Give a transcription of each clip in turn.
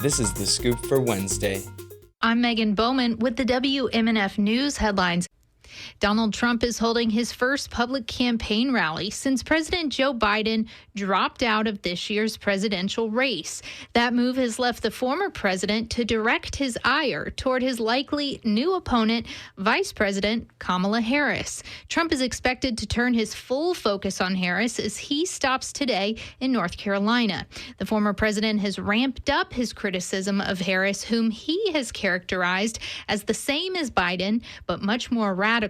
This is The Scoop for Wednesday. I'm Megan Bowman with the WMNF News headlines. Donald Trump is holding his first public campaign rally since President Joe Biden dropped out of this year's presidential race. That move has left the former president to direct his ire toward his likely new opponent, Vice President Kamala Harris. Trump is expected to turn his full focus on Harris as he stops today in North Carolina. The former president has ramped up his criticism of Harris, whom he has characterized as the same as Biden, but much more radical.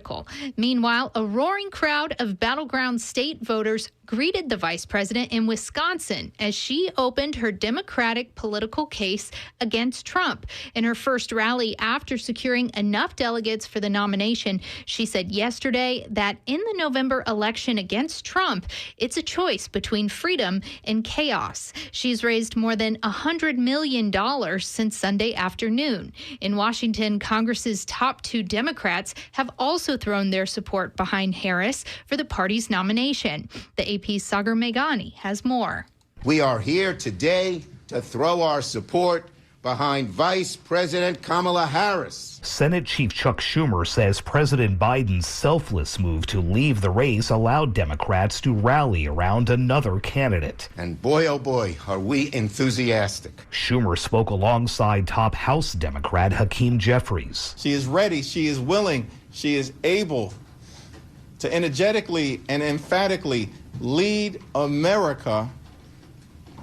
Meanwhile, a roaring crowd of battleground state voters greeted the vice president in Wisconsin as she opened her Democratic political case against Trump. In her first rally after securing enough delegates for the nomination, she said yesterday that in the November election against Trump, it's a choice between freedom and chaos. She's raised more than $100 million since Sunday afternoon. In Washington, Congress's top two Democrats have also thrown their support behind Harris for the party's nomination. The AP's Sagar Meghani has more. We are here today to throw our support behind Vice President Kamala Harris. Senate Chief Chuck Schumer says President Biden's selfless move to leave the race allowed Democrats to rally around another candidate. And boy, oh boy, are we enthusiastic. Schumer spoke alongside top House Democrat Hakeem Jeffries. She is ready, she is willing, she is able to energetically and emphatically lead America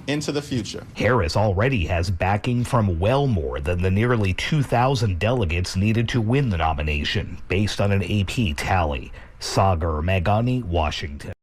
into the future. Harris already has backing from well more than the nearly 2,000 delegates needed to win the nomination, based on an AP tally. Sagar Meghani, Washington.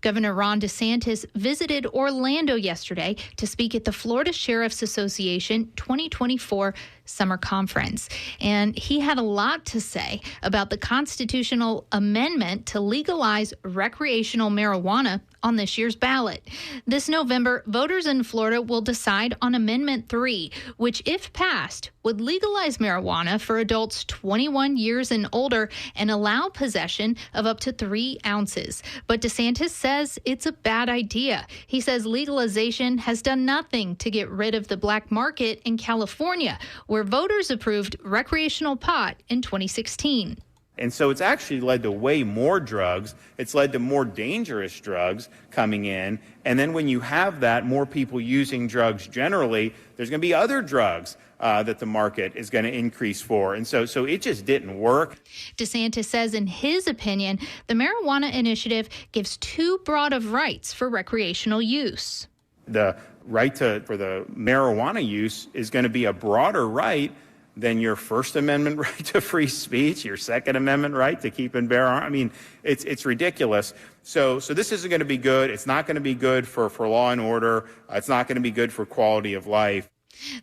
Governor Ron DeSantis visited Orlando yesterday to speak at the Florida Sheriff's Association 2024 Summer Conference. And he had a lot to say about the constitutional amendment to legalize recreational marijuana on this year's ballot. This November, voters in Florida will decide on Amendment 3, which, if passed, would legalize marijuana for adults 21 years and older and allow possession of up to 3 ounces. But DeSantis says it's a bad idea. He says legalization has done nothing to get rid of the black market in California, where voters approved recreational pot in 2016. And so it's actually led to way more drugs. It's led to more dangerous drugs coming in. And then when you have that, more people using drugs generally, there's going to be other drugs that the market is going to increase for. And so it just didn't work. DeSantis says, in his opinion, the marijuana initiative gives too broad of rights for recreational use. The right for the marijuana use is going to be a broader right than your First Amendment right to free speech, your Second Amendment right to keep and bear arms. I mean, it's ridiculous. So this isn't going to be good. It's not going to be good for law and order. It's not going to be good for quality of life.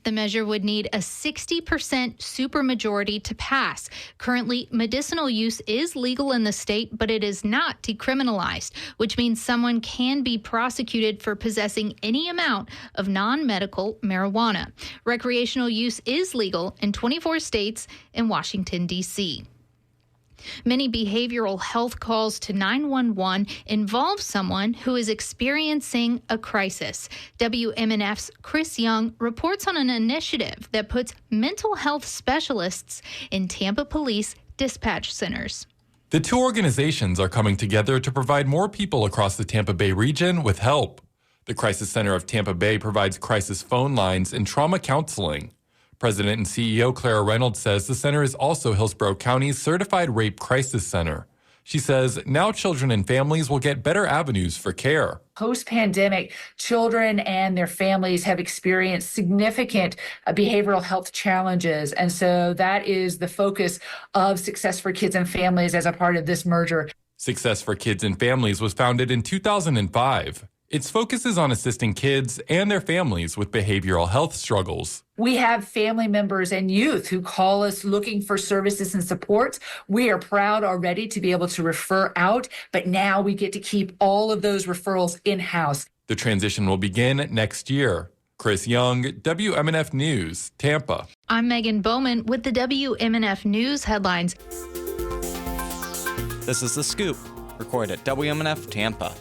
The measure would need a 60% supermajority to pass. Currently, medicinal use is legal in the state, but it is not decriminalized, which means someone can be prosecuted for possessing any amount of non-medical marijuana. Recreational use is legal in 24 states and Washington, D.C. Many behavioral health calls to 911 involve someone who is experiencing a crisis. WMNF's Chris Young reports on an initiative that puts mental health specialists in Tampa police dispatch centers. The two organizations are coming together to provide more people across the Tampa Bay region with help. The Crisis Center of Tampa Bay provides crisis phone lines and trauma counseling. President and CEO Clara Reynolds says the center is also Hillsborough County's certified rape crisis center. She says now children and families will get better avenues for care. Post-pandemic, children and their families have experienced significant behavioral health challenges. And so that is the focus of Success for Kids and Families as a part of this merger. Success for Kids and Families was founded in 2005. Its focus is on assisting kids and their families with behavioral health struggles. We have family members and youth who call us looking for services and supports. We are proud already to be able to refer out, but now we get to keep all of those referrals in-house. The transition will begin next year. Chris Young, WMNF News, Tampa. I'm Megan Bowman with the WMNF News headlines. This is The Scoop, recorded at WMNF Tampa.